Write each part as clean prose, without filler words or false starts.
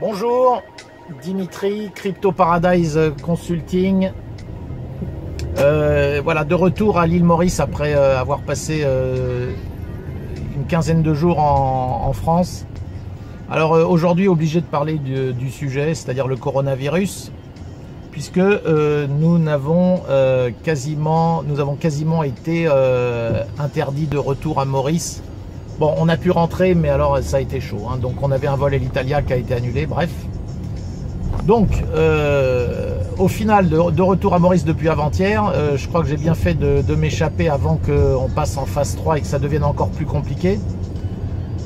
Bonjour, Dimitri, Crypto Paradise Consulting. Voilà, de retour à l'île Maurice après avoir passé une quinzaine de jours en France. Alors aujourd'hui, obligé de parler du sujet, c'est-à-dire le coronavirus, puisque nous avons quasiment été interdits de retour à Maurice. Bon, on a pu rentrer, mais alors ça a été chaud, hein. Donc on avait un vol Alitalia qui a été annulé, bref. Donc, au final, de retour à Maurice depuis avant-hier, je crois que j'ai bien fait de m'échapper avant qu'on passe en phase 3 et que ça devienne encore plus compliqué.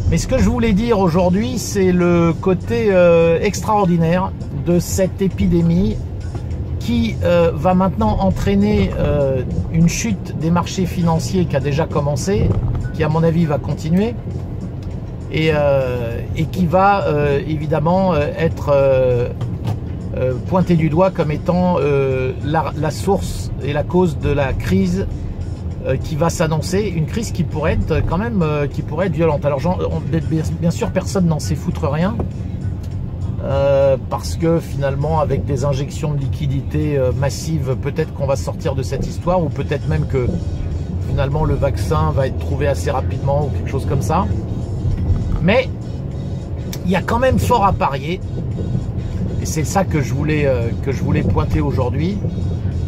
Mais ce que je voulais dire aujourd'hui, c'est le côté extraordinaire de cette épidémie qui va maintenant entraîner une chute des marchés financiers qui a déjà commencé, qui à mon avis va continuer, et qui va évidemment être pointé du doigt comme étant la source et la cause de la crise qui va s'annoncer, une crise qui pourrait être quand même qui pourrait être violente. Alors bien sûr personne n'en sait foutre rien, parce que finalement avec des injections de liquidités massives, peut-être qu'on va sortir de cette histoire, ou peut-être même que finalement le vaccin va être trouvé assez rapidement ou quelque chose comme ça. Mais il y a quand même fort à parier, et c'est ça que je voulais pointer aujourd'hui.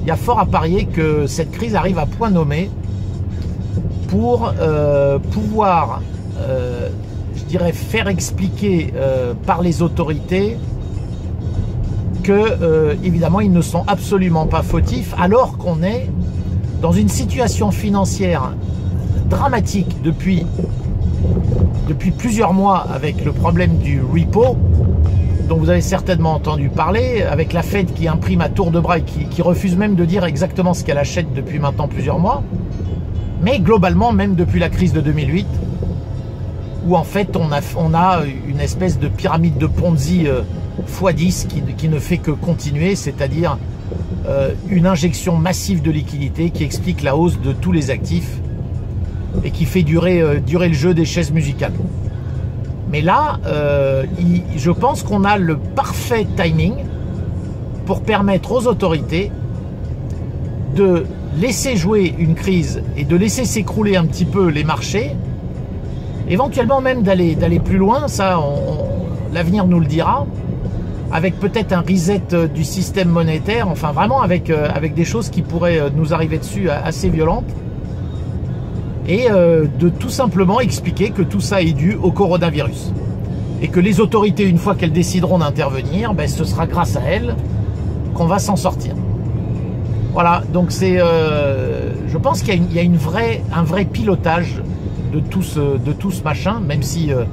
Il y a fort à parier que cette crise arrive à point nommé pour pouvoir, je dirais, faire expliquer par les autorités que, évidemment, ils ne sont absolument pas fautifs, alors qu'on est dans une situation financière dramatique depuis plusieurs mois, avec le problème du repo, dont vous avez certainement entendu parler, avec la Fed qui imprime à tour de bras et qui refuse même de dire exactement ce qu'elle achète depuis maintenant plusieurs mois, mais globalement même depuis la crise de 2008, où en fait on a une espèce de pyramide de Ponzi x10 qui ne fait que continuer, c'est-à-dire une injection massive de liquidités qui explique la hausse de tous les actifs et qui fait durer le jeu des chaises musicales. Mais là, je pense qu'on a le parfait timing pour permettre aux autorités de laisser jouer une crise et de laisser s'écrouler un petit peu les marchés, éventuellement même d'aller plus loin, ça l'avenir nous le dira, avec peut-être un reset du système monétaire, enfin vraiment avec des choses qui pourraient nous arriver dessus assez violentes, et de tout simplement expliquer que tout ça est dû au coronavirus, et que les autorités, une fois qu'elles décideront d'intervenir, ben, ce sera grâce à elles qu'on va s'en sortir. Voilà, donc c'est, je pense qu'il y a un vrai pilotage de tout ce machin, même si il ne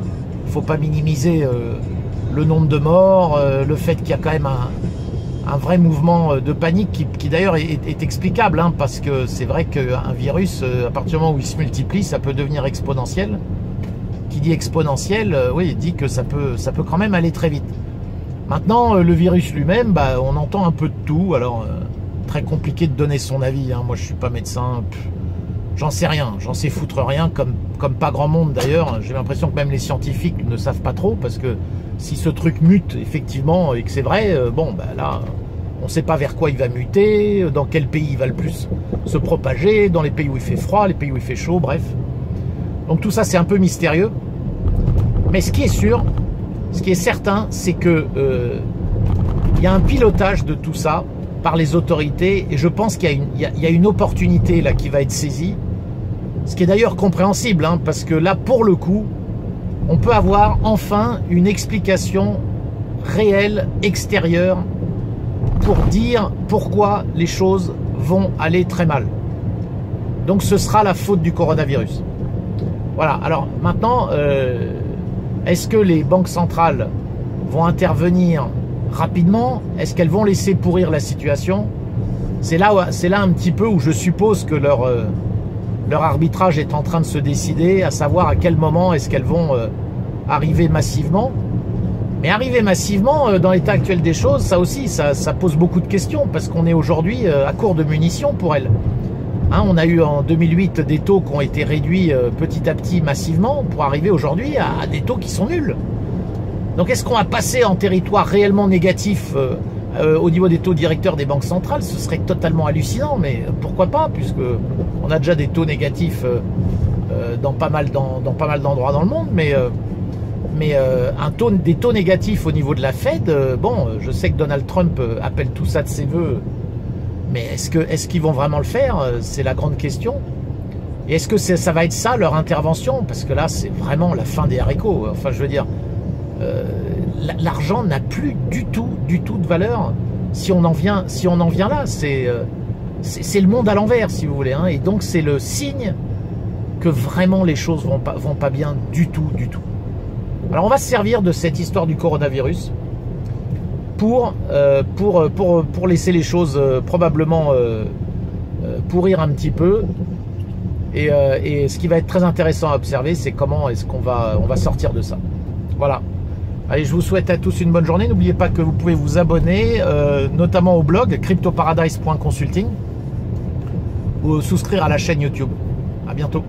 faut pas minimiser le nombre de morts, le fait qu'il y a quand même un vrai mouvement de panique qui d'ailleurs est explicable, hein, parce que c'est vrai qu'un virus, à partir du moment où il se multiplie, ça peut devenir exponentiel. Qui dit exponentiel, oui, il dit que ça peut quand même aller très vite. Maintenant, le virus lui-même, bah, on entend un peu de tout, alors très compliqué de donner son avis, hein. Moi je suis pas médecin, j'en sais rien, j'en sais foutre rien, comme pas grand monde d'ailleurs. J'ai l'impression que même les scientifiques ne savent pas trop, parce que si ce truc mute effectivement et que c'est vrai, bon bah là on ne sait pas vers quoi il va muter, dans quel pays il va le plus se propager, dans les pays où il fait froid, les pays où il fait chaud, bref. Donc tout ça c'est un peu mystérieux. Mais ce qui est sûr, ce qui est certain, c'est que il y a un pilotage de tout ça par les autorités, et je pense qu'il y a une opportunité là qui va être saisie, ce qui est d'ailleurs compréhensible, hein, parce que là pour le coup on peut avoir enfin une explication réelle, extérieure, pour dire pourquoi les choses vont aller très mal. Donc ce sera la faute du coronavirus. Voilà, alors maintenant, est-ce que les banques centrales vont intervenir rapidement? Est-ce qu'elles vont laisser pourrir la situation? C'est là un petit peu où je suppose que leur arbitrage est en train de se décider, à savoir à quel moment est-ce qu'elles vont arriver massivement. Mais arriver massivement, dans l'état actuel des choses, ça aussi, ça pose beaucoup de questions, parce qu'on est aujourd'hui à court de munitions pour elles. Hein, on a eu en 2008 des taux qui ont été réduits petit à petit massivement, pour arriver aujourd'hui à des taux qui sont nuls. Donc est-ce qu'on va passer en territoire réellement négatif au niveau des taux directeurs des banques centrales? Ce serait totalement hallucinant, mais pourquoi pas, puisque on a déjà des taux négatifs dans pas mal d'endroits dans le monde, mais des taux négatifs au niveau de la Fed, bon, je sais que Donald Trump appelle tout ça de ses voeux, mais est-ce qu'ils vont vraiment le faire? C'est la grande question. Et est-ce que ça va être ça leur intervention? Parce que là, c'est vraiment la fin des haricots. Enfin, je veux dire, l'argent n'a plus du tout de valeur si on en vient là. C'est le monde à l'envers, si vous voulez, hein, et donc c'est le signe que vraiment les choses vont pas bien du tout. Alors on va se servir de cette histoire du coronavirus pour laisser les choses probablement pourrir un petit peu. Et ce qui va être très intéressant à observer, c'est comment est-ce qu'on va sortir de ça. Voilà. Allez, je vous souhaite à tous une bonne journée. N'oubliez pas que vous pouvez vous abonner, notamment au blog cryptoparadise.consulting ou souscrire à la chaîne YouTube. À bientôt.